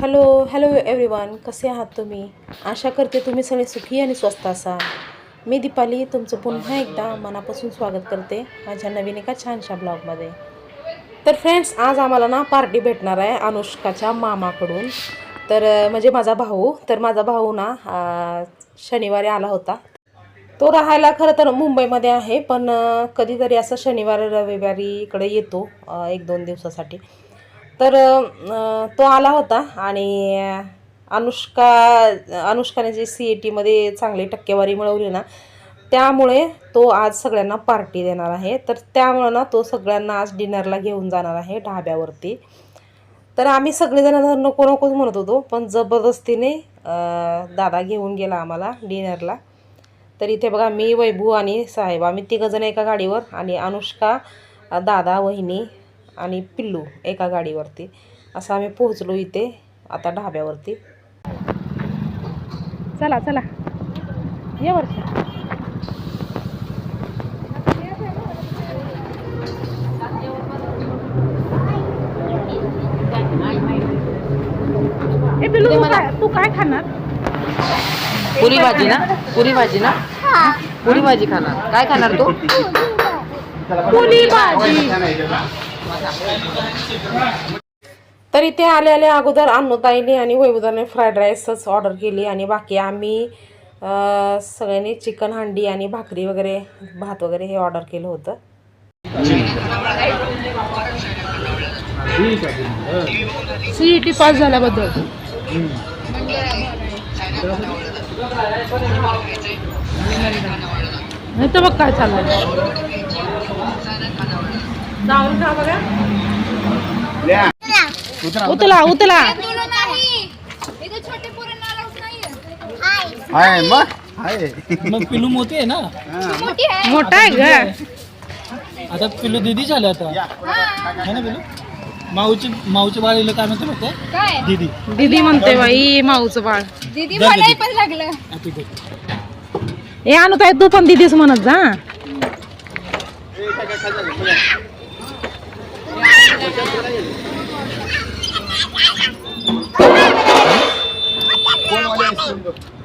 Hello hello everyone, कसे आहात तुम्ही? आशा करते तुम्ही सगळे सुखी आणि स्वस्त असाल. मी दीपाली तुमचं पुन्हा एकदा मनापासून स्वागत करते माझ्या नवीन एका छानशा ब्लॉगमध्ये. तर फ्रेंड्स, आज आम्हाला ना पार्टी भेटणार आहे अनुष्काच्या मामाकडून. तर म्हणजे माझा भाऊ ना शनिवारी आला होता. तो राहायला खरं तर मुंबईमध्ये आहे, पण कधीतरी असं शनिवार रविवारी इकडे येतो 1-2 दिवसासाठी. तर तो आला होता आणि अनुष्काने जी CETमध्ये चांगली टक्केवारी मिळवली ना, त्यामुळे तो आज सगळ्यांना पार्टी देणार आहे. तर त्यामुळे ना तो सगळ्यांना आज डिनरला घेऊन जाणार आहे ढाब्यावरती. तर आम्ही सगळेजण नको नकोच म्हणत होतो, पण जबरदस्तीने दादा घेऊन गेला आम्हाला डिनरला. तर इथे बघा, मी, वैभू आणि साहेब आम्ही तिघंजण एका गाडीवर आणि अनुष्का, दादा, वहिनी आणि पिल्लू एका गाडीवरती. असं आम्ही पोहोचलो इथे आता ढाब्यावरती. चला चला ये वर्षा. ए पिल्लू, तू काय खाणार? पुरी भाजी ना? पुरी भाजी खाणार. काय खाणार तू? पुरी भाजी. तर इथे आले अगोदर अन्नूताईने आणि वैभवदाने फ्राईड राईसच ऑर्डर केली आणि बाकी आम्ही सगळ्यांनी चिकन हंडी आणि भाकरी वगैरे, भात वगैरे हे ऑर्डर केलं होतं. CET पास झाल्याबद्दल. नाही तर बघ काय चाललंय. उतला मग पिलू मोठी आहे ना? मोठा आहे ग. आता पिलू दीदी झाले आता है ना? पिलू माऊची बाळीला काय म्हणते बघते? दीदी दीदी म्हणते बाई, माऊचं बाळ. दीदी म्हणाय पण लागलं. ए अनुताई, तू पण दीदीच म्हणत जा.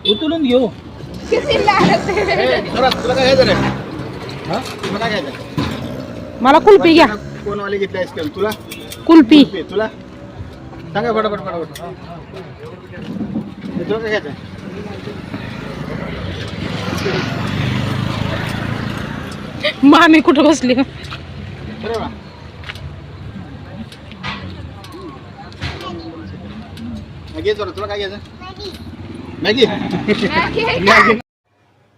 उचलून घेऊ. मला कुल्फी घ्या. कोण वाले घेतले आईस्क्रीम? तुला कुल्फी. तुला सांगा फटाफट. तुला काय घ्यायचं? मामी कुठं बसली? अरे वा. तुला काय घ्यायचं? मॅगी.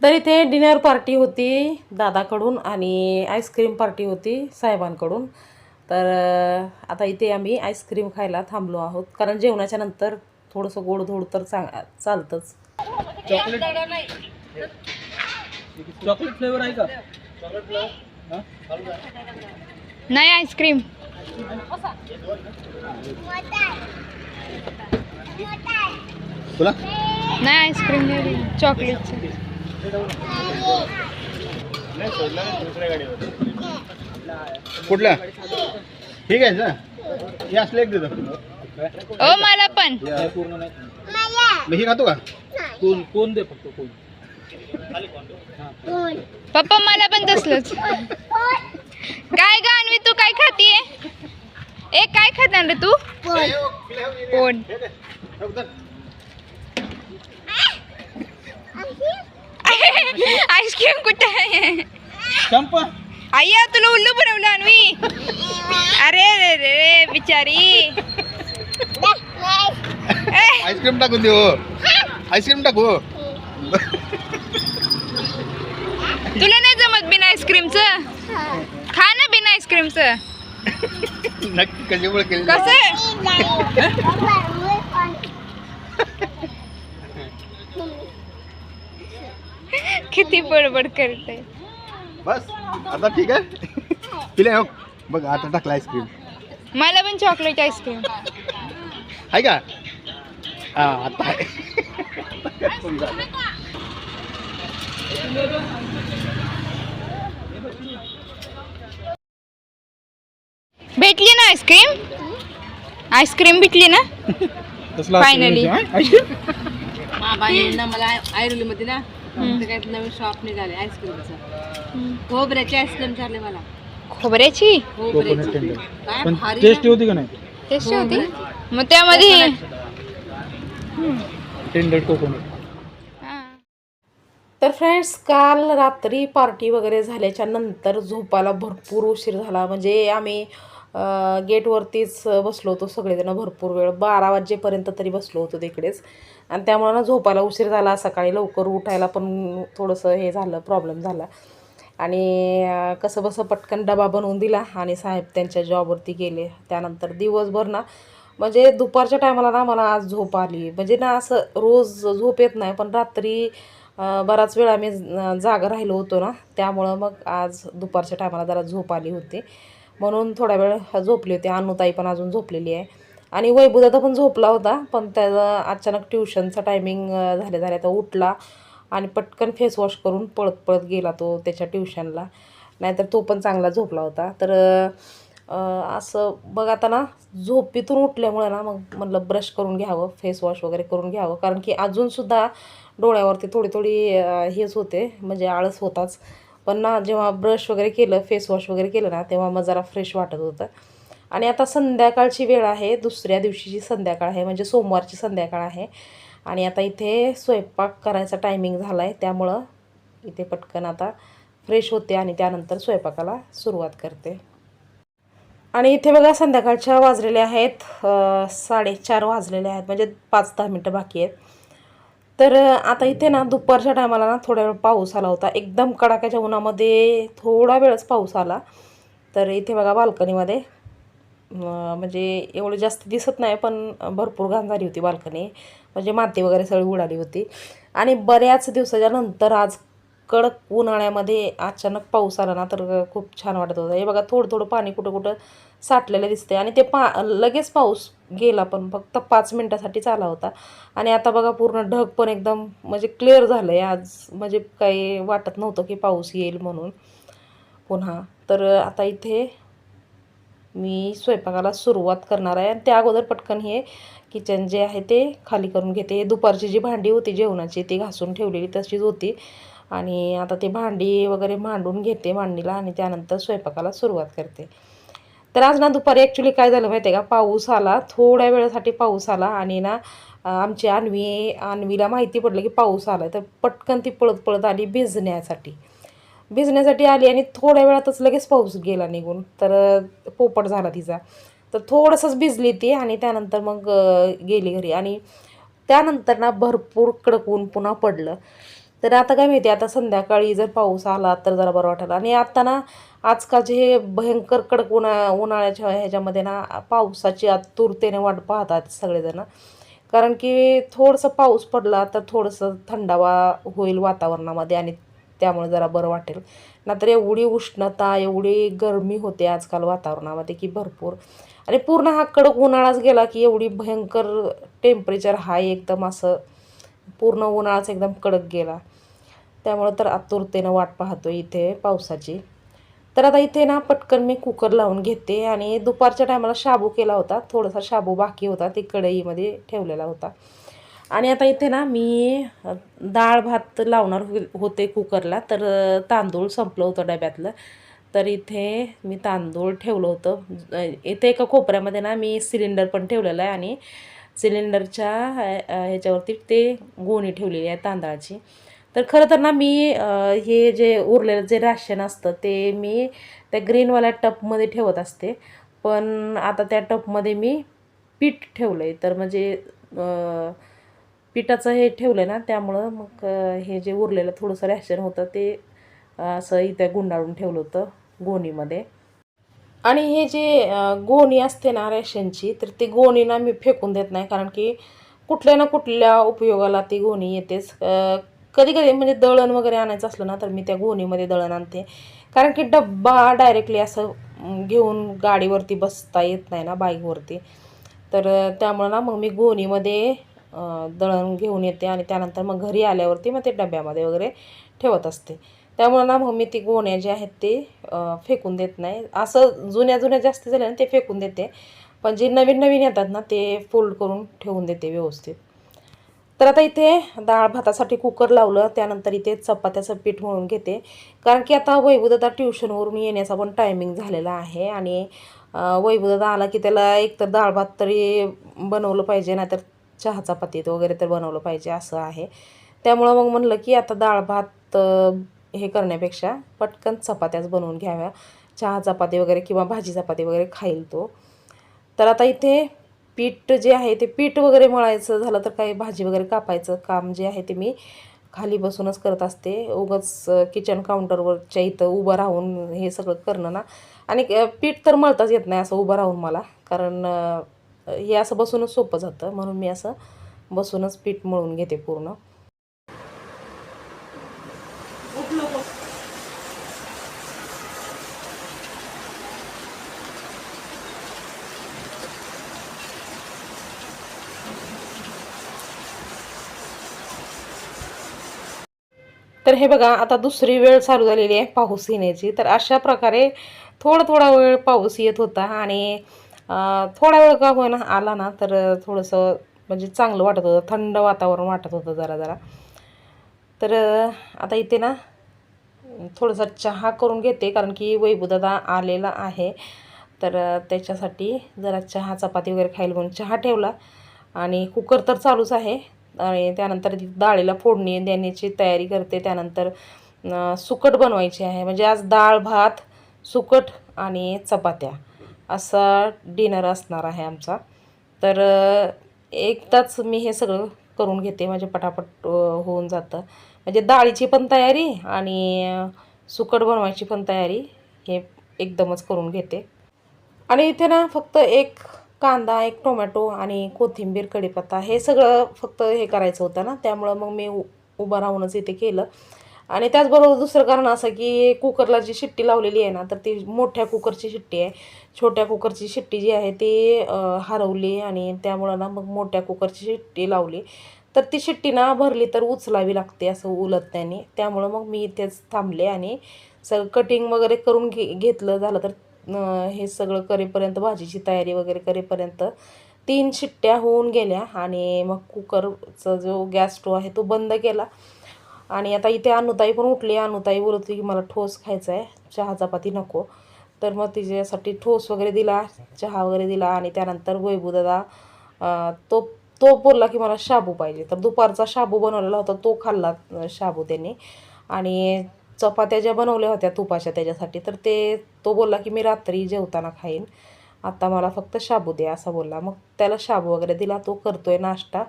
तर इथे डिनर पार्टी होती दादाकडून आणि आईस्क्रीम पार्टी होती साहेबांकडून. तर आता इथे आम्ही आईस्क्रीम खायला थांबलो आहोत, कारण जेवणाच्या नंतर थोडंसं गोड धोड तर चालतंच. चॉकलेट फ्लेवर आहे का? नाही आईस्क्रीम. तुला नाही आईस्क्रीम, चॉकलेट. कुठल्या? ठीक आहे ना, हे असलं एक देतो. ओ मला पण. पूर्ण नाही. मी हे खातो का? कोण दे फक्त कोण. पप्पा मला पण तसलंच. काय गाणवी, तू काय खातीये? ए काय खाणार रे तू? कोण? आईस्क्रीम कुठे आहे? चंपा आय्या, तुला उल्लू बनवलं अन्वी. अरे रे रे बिचारी. आईस्क्रीम टाकून देऊ. आईस्क्रीम टाकू. तुला नाही जमत बिना आईस्क्रीमचं? खा ना बिना आईस्क्रीमचं. नक्की कशामुळे केलं? कसं? किती बडबड करते. बस आता ठीक आहे. पिले हो बघ, आता टाकला आईस्क्रीम. मला पण चॉकलेट आईस्क्रीम आहे का? हा आता आहे. भेटली ना आईस्क्रीम? आईस्क्रीम भेटली ना? तसला Finally. बाबांनी ना मला आयुर्वेदमध्ये ना ते काय नवीन शॉप निघाले आईस्क्रीमचं. खोबऱ्याची आईस्क्रीम चालले मला. खोबऱ्याची कोकोनट टेंडर काय पण भारी टेस्टी होती का नाही टेस्टी होती. मग त्यामध्ये टेंडर कोकोनट. हा. तर फ्रेंड्स, काल रात्री पार्टी वगैरे झाल्याच्या नंतर झोपायला भरपूर उशीर झाला. म्हणजे आम्ही गेटवरतीच बसलो होतो सगळेजण भरपूर वेळ, 12 वाजेपर्यंत तरी बसलो होतो तिकडेच. आणि त्यामुळे ना झोपायला उशीर झाला. सकाळी लवकर उठायला पण थोडंसं हे झालं, प्रॉब्लेम झाला. आणि कसं बसं पटकन डबा बनवून दिला आणि साहेब त्यांच्या जॉबवरती गेले. त्यानंतर दिवसभर ना म्हणजे दुपारच्या टायमाला ना मला आज झोप आली. म्हणजे ना असं रोज झोप येत नाही, पण रात्री बराच वेळ आम्ही जागा राहिलो होतो ना, त्यामुळं मग आज दुपारच्या टायमाला जरा झोप आली होती, म्हणून थोडा वेळ झोपली होती. अनुताई पण अजून झोपलेली आहे आणि वैभवदादा पण झोपला होता, पण त्याचा अचानक ट्युशनचा टायमिंग झाल्या तो उठला आणि पटकन फेस वॉश करून पळत पळत गेला तो त्याच्या ट्युशनला. नाहीतर तो पण चांगला झोपला होता. तर असं बघ आता ना झोपेतून उठल्यामुळे ना मग म्हणलं ब्रश करून घ्यावं, फेस वॉश वगैरे करून घ्यावं, कारण की अजूनसुद्धा डोळ्यावरती थोडी थोडी हेच होते, म्हणजे आळस होताच. पण ना जेव्हा ब्रश वगैरे केलं, फेस वॉश वगैरे केलं ना, तेव्हा मग जरा फ्रेश वाटत होतं. आणि आता संध्याकाळची वेळ आहे, दुसऱ्या दिवशीची संध्याकाळ आहे, म्हणजे सोमवारची संध्याकाळ आहे. आणि आता इथे स्वयंपाक करायचा टायमिंग झाला आहे, त्यामुळं इथे पटकन आता फ्रेश होते आणि त्यानंतर स्वयंपाकाला सुरुवात करते. आणि इथे बघा संध्याकाळच्या वाजलेल्या आहेत 4:30 वाजलेले आहेत, म्हणजे 5-10 मिनटं बाकी आहेत. तर आता इथे ना दुपारच्या टायमाला ना थोडा वेळ पाऊस आला होता. एकदम कडाक्याच्या उन्हामध्ये थोडा वेळच पाऊस आला. तर इथे बघा बाल्कनीमध्ये म्हणजे एवढं जास्त दिसत नाही, पण भरपूर घाण झाली होती बाल्कनी, म्हणजे माती वगैरे सगळी उडाली होती. आणि बऱ्याच दिवसाच्या नंतर आज कडक उन्हाळ्यामध्ये अचानक पाऊस आला ना, तर खूप छान वाटत होतं. हे बघा थोडं थोडं पाणी कुठं कुठं साठलेलं दिसते आणि ते लगेच पाऊस गेला, पण फक्त 5 मिनटासाठीच आला होता. आणि आता बघा पूर्ण ढग पण एकदम म्हणजे क्लिअर झालं आहे आज, म्हणजे काही वाटत नव्हतं की पाऊस येईल म्हणून पुन्हा. तर आता इथे मी स्वयंपाकाला सुरुवात करणार आहे आणि त्या अगोदर पटकन हे किचन जे आहे ते खाली करून घेते. दुपारची जी भांडी होती जेवणाची ती घासून ठेवलेली तशीच होती आणि आता ते भांडी वगैरे मांडून घेते मांडणीला आणि त्यानंतर स्वयंपाकाला सुरुवात करते. तर आज ना दुपारी ॲक्च्युली काय झालं माहिती आहे का, पाऊस आला, थोड्या वेळासाठी पाऊस आला आणि ना आमची अन्वीला माहिती पडलं की पाऊस आला, तर पटकन ती पळत पळत आली भिजण्यासाठी आली आणि थोड्या वेळातच लगेच पाऊस गेला निघून. तर पोपट झाला तिचा. तर थोडंसंच भिजली ती आणि त्यानंतर मग गेली घरी. आणि त्यानंतर ना भरपूर कडक ऊन पुन्हा पडलं. तर आता काय माहिती, आता संध्याकाळी जर पाऊस आला तर जरा बरं वाटेल. आणि आता ना आजकालचे हे भयंकर कडक उन्हाळ्याच्या ह्याच्यामध्ये ना पावसाची आतुरतेने वाट पाहतात सगळेजण, कारण की थोडंसं पाऊस पडला तर थोडंसं थंडावा होईल वातावरणामध्ये आणि त्यामुळे जरा बरं वाटेल. नाहीतर एवढी उष्णता, एवढी गरमी होते आजकाल वातावरणामध्ये की भरपूर. आणि पूर्ण हा कडक उन्हाळाच गेला की एवढी भयंकर टेम्परेचर हाय, एकदम असं पूर्ण उन्हाळाच एकदम कडक गेला. त्यामुळं तर आतुरतेनं वाट पाहतो इथे पावसाची. तर आता इथे ना पटकन मी कुकर लावून घेते आणि दुपारच्या टायमाला शाबू केला होता, थोडासा शाबू बाकी होता, ते कढईमध्ये ठेवलेला होता. आणि आता इथे ना मी डाळ भात लावणार होते कुकरला, तर तांदूळ संपलं होतं डब्यातलं. तर इथे मी तांदूळ ठेवलं होतं. इथे एका कोपऱ्यामध्ये ना मी सिलेंडर पण ठेवलेलं आहे आणि सिलेंडरच्या ह्याच्यावरती ते गोणी ठेवलेली आहे तांदळाची. तर खरं तर ना मी हे जे उरलेलं जे राशन असतं ते मी त्या ग्रीनवाल्या टपमध्ये ठेवत असते, पण आता त्या टपमध्ये मी पीठ ठेवलं आहे. तर म्हणजे पिठाचं हे ठेवलं आहे ना, त्यामुळं मग हे जे उरलेलं थोडंसं रॅशन होतं ते असं इथं गुंडाळून ठेवलं होतं गोणीमध्ये. आणि हे जे गोणी असते ना रॅशनची, तर ती गोणी ना मी फेकून देत नाही, कारण की कुठल्या ना कुठल्या उपयोगाला ती गोणी येतेच. कधी कधी म्हणजे दळण वगैरे आणायचं असलं ना, तर मी त्या गोणीमध्ये दळण आणते, कारण की डब्बा डायरेक्टली असं घेऊन गाडीवरती बसता येत नाही ना बाईकवरती. तर त्यामुळं ना मग मी गोणीमध्ये दळण घेऊन येते आणि त्यानंतर मग घरी आल्यावरती मग ते डब्यामध्ये वगैरे ठेवत असते. त्यामुळं ना मग मी ती गोण्या जे आहेत ते फेकून देत नाही. असं जुन्या जास्त झाल्या ना ते फेकून देते पण जे नवीन नवीन येतात ना ते फोल्ड करून ठेवून देते व्यवस्थित. तर आता इथे डाळ भातासाठी कुकर लावलं, त्यानंतर इथे चपात्याचं पीठ मळून घेते. कारण की आता वैभवदादा ट्युशनवरून येण्याचा पण टायमिंग झालेला आहे आणि वैभवदादा आला की त्याला एकतर डाळ भात तरी बनवलं पाहिजे, नाहीतर चहा चपाती वगैरे तर बनवलं पाहिजे असं आहे. त्यामुळं मग म्हणलं की आता डाळ भात हे करण्यापेक्षा पटकन चपात्याच बनवून घ्याव्या. चहा चपाती वगैरे किंवा भाजी चपाती वगैरे खाईल तो. तर आता इथे पीठ जे आहे ते पीठ वगैरे मळायचं झालं तर काही भाजी वगैरे कापायचं काम जे आहे ते मी खाली बसूनच करत असते. उगाच किचन काउंटरवरच्या इथं उभं राहून हे सगळं करणं ना, आणि पीठ तर मळताच येत नाही असं उभं राहून मला, कारण हे असं बसूनच सोपं जातं, म्हणून मी असं बसूनच पीठ मळून घेते पूर्ण. तर हे बघा आता दुसरी वेळ चालू झालेली आहे पाऊस येण्याची. तर अशा प्रकारे थोडा वेळ पाऊस येत होता आणि थोडा वेळ का होईना आला ना तर थोडंसं म्हणजे चांगलं वाटत होतं, थंड वातावरण वाटत होतं जरा. तर आता इथे ना थोडासा चहा करून घेते, कारण की वैभवदादा आलेला आहे. तर त्याच्यासाठी जरा चहा चपाती वगैरे खायला म्हणून चहा ठेवला आणि कुकर तर चालूच आहे. आणि त्यानंतर डाळीला फोडणी देण्याची तयारी करते. त्यानंतर सुकट बनवायची आहे, म्हणजे आज डाळ भात सुकट आणि चपात्या असा डिनर असणार आहे आमचा. तर एकदाच मी हे सगळं करून घेते, म्हणजे पटापट होऊन जातं. म्हणजे डाळीची पण तयारी आणि सुकट बनवायची पण तयारी हे एकदमच करून घेते. आणि इथे ना फक्त एक कांदा, एक टोमॅटो आणि कोथिंबीर, कढीपत्ता हे सगळं फक्त हे करायचं होतं ना, त्यामुळं मग मी उभं राहूनच इथे केलं. आणि त्याचबरोबर दुसरं कारण असं की कुकरला जी शिट्टी लावलेली आहे ना, तर ती मोठ्या कुकरची शिट्टी आहे. छोट्या कुकरची शिट्टी जी आहे ती हरवली आणि त्यामुळं ना मग मोठ्या कुकरची शिट्टी लावली. तर ती शिट्टी ना भरली तर उचलावी लागते असं उलटण्याने. त्यामुळं मग मी इथेच थांबले आणि सगळं कटिंग वगैरे करून घेतलं. झालं तर हे सगळं करेपर्यंत, भाजीची तयारी वगैरे करेपर्यंत 3 शिट्ट्या होऊन गेल्या आणि मग कुकरचा जो गॅस स्टोव आहे तो बंद केला. आणि आता इथे अनुताई पण उठली. अनुताई बोलत होती की मला ठोस खायचा आहे, चहा चपाती नको. तर मग तिच्यासाठी ठोस वगैरे दिला, चहा वगैरे दिला. आणि त्यानंतर वैभवदादा तो बोलला की मला शाबू पाहिजे. तर दुपारचा शाबू बनवलेला होता तो खाल्ला शाबू त्याने. आणि चपात्या ज्या बनवल्या होत्या तुपाच्या त्याच्यासाठी, तर तो बोलला की मी रात्री जेवताना खाईन, आता मला फक्त शाबू द्या असं बोलला. मग त्याला शाबू वगैरे दिला, तो करतोय नाश्ता.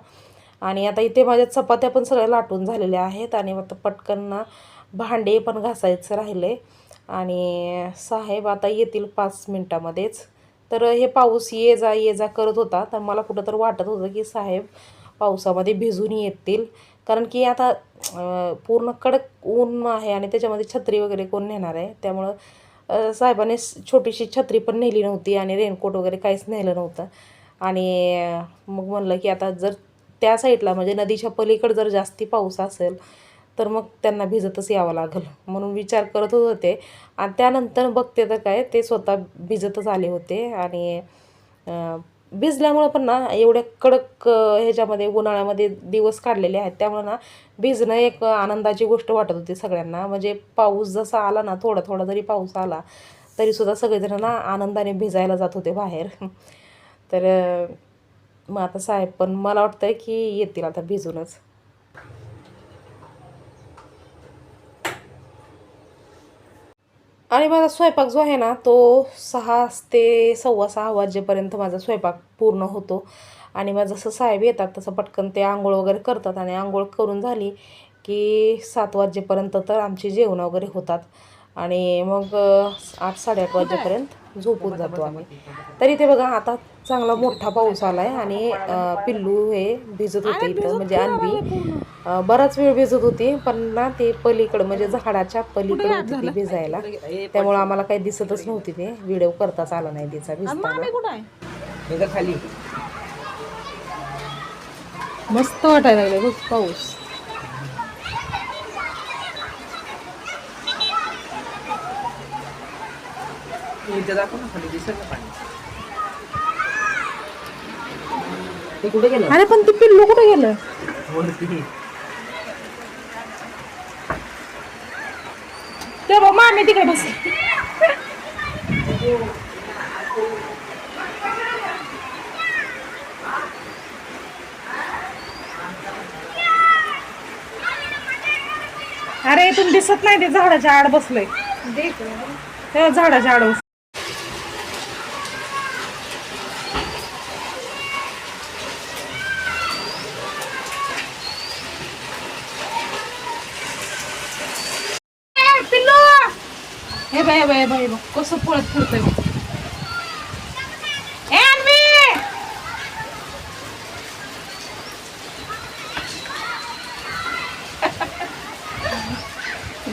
आणि आता इथे माझ्या चपात्या पण सगळ्या लाटून झालेल्या आहेत आणि आता पटकन ना भांडे पण घासायचं राहिले. आणि साहेब आता येतील 5 मिनटामध्येच. तर हे पाऊस ये जा करत होता, तर मला कुठं तर वाटत होतं की साहेब पावसामध्ये भिजून येतील, कारण की आता पूर्ण कडक ऊन आहे आणि त्याच्यामध्ये छत्री वगैरे कोण नेणार आहे. त्यामुळं साहेबाने छोटीशी छत्री पण नेली नव्हती आणि रेनकोट वगैरे काहीच नेलं नव्हतं. आणि मग म्हणलं की आता जर त्या साईडला म्हणजे नदीच्या पलीकडे जर जास्ती पाऊस असेल तर मग त्यांना भिजतच यावं लागेल म्हणून विचार करत होते. आणि त्यानंतर बघते तर काय ते स्वतः भिजतच आले होते. आणि भिजल्यामुळं पण ना एवढ्या कडक ह्याच्यामध्ये उन्हाळ्यामध्ये दिवस काढलेले आहेत, त्यामुळं ना भिजणं एक आनंदाची गोष्ट वाटत होती सगळ्यांना. म्हणजे पाऊस जसा आला ना, थोडा जरी पाऊस आला तरीसुद्धा सगळेजण ना आनंदाने भिजायला जात होते बाहेर. तर मग आता साहेब पण मला वाटतं की येतील आता भिजूनच. आणि माझा स्वयंपाक जो आहे ना तो 6 ते 6:15 वाजेपर्यंत माझा स्वयंपाक पूर्ण होतो. आणि मग जसं साहेब येतात तसं पटकन ते आंघोळ वगैरे करतात आणि आंघोळ करून झाली की 7 वाजेपर्यंत तर आमची जेवणं वगैरे होतात. आणि मग 8-8:30 वाजेपर्यंत झोपून जातो आम्ही. तरी ते बघा आता चांगला मोठा पाऊस आला आहे आणि पिल्लू हे भिजत होते इथं, म्हणजे अन्वी बराच वेळ भिजत होती. पण ना ते पलीकडं म्हणजे झाडाच्या पलीकडे होती ती भिजायला, त्यामुळं आम्हाला काही दिसतच नव्हती, ते व्हिडिओ करताच आला नाही तिचा भिजताना. खाली मस्त वाटायला लागले बघ पाऊस. इथे दाखव ना खाली दिसत ना पाणी. ते कुठे गेलं अरे पण ते पिल्लू कुठे गेलं? ते बघ मामी तिकडे बस. अरे इथून दिसत नाही, ते झाडाच्या आड बसलंय. त्या झाडाच्या आड बस. हे बाय बाय बाय बघ कसं पळत फिरतंय बघ. ए अन्वी!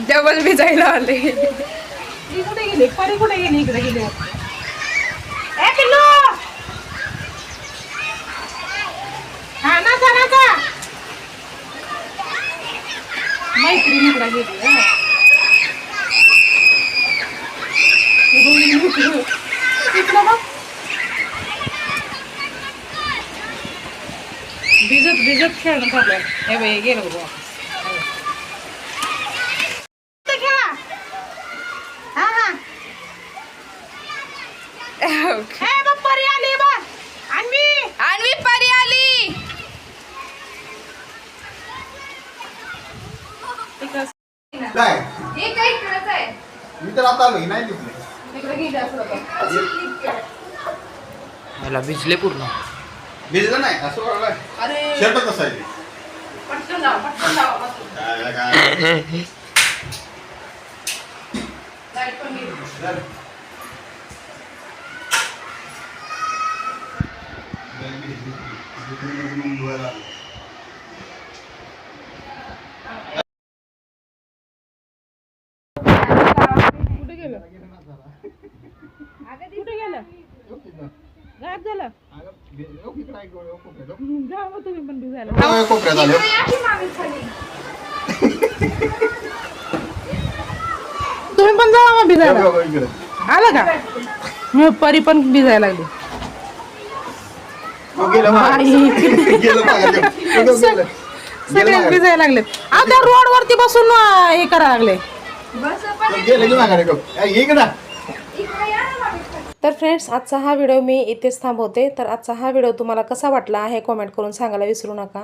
डबल भिजायला आले. ही कुठे गेली? परी कुठे गेली? इकडे गेली. ए पिल्लू! हा नाचा नाचा. मैत्रीण इकडे गेली. हा. इकडं बघ. भिजत भिजत खेळणं चाललंय. हे बाई गेलं बघ. परी आली बा. अन्वी परी आली. काय हे काय इकडेच आहे. मी तर आता आलो नाही दिसले. तिकडे गेली असं बघा. मला भिजले पूर्ण. भिजलं नाही असं वाटलं. अरे शर्ट कसं आहे ते? पटकन जाऊ पटकन जाऊ. काय लाईट पण गेली. कुठे गेलं? कुठे गेलं? गायब झालं. जा मग तुम्ही पण भिजायला. कोपऱ्यात आलो. तुम्ही पण जा मग भिजायला. इकडे आलं का? मी परी पण भिजायला लागली. गेलं बाई. गेलं मागे. गेलं सगळे भिजायला लागले. आता रोड वरती बसून हे करायला लागले. गेलं की माघारी इकडं. तर फ्रेंड्स, आजचा हा व्हिडिओ मी इथेच थांबवते. तर आजचा हा व्हिडिओ तुम्हाला कसा वाटला हे कॉमेंट करून सांगायला विसरू नका.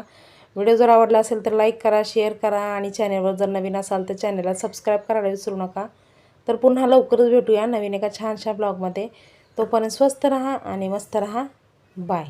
व्हिडिओ जर आवडला असेल तर लाईक करा, शेअर करा आणि चॅनलवर जर नवीन असाल तर चॅनलला सबस्क्राईब करायला विसरू नका. तर पुन्हा लवकरच भेटूया नवीन एका छानशा ब्लॉगमध्ये. तोपर्यंत स्वस्त राहा आणि मस्त राहा. बाय.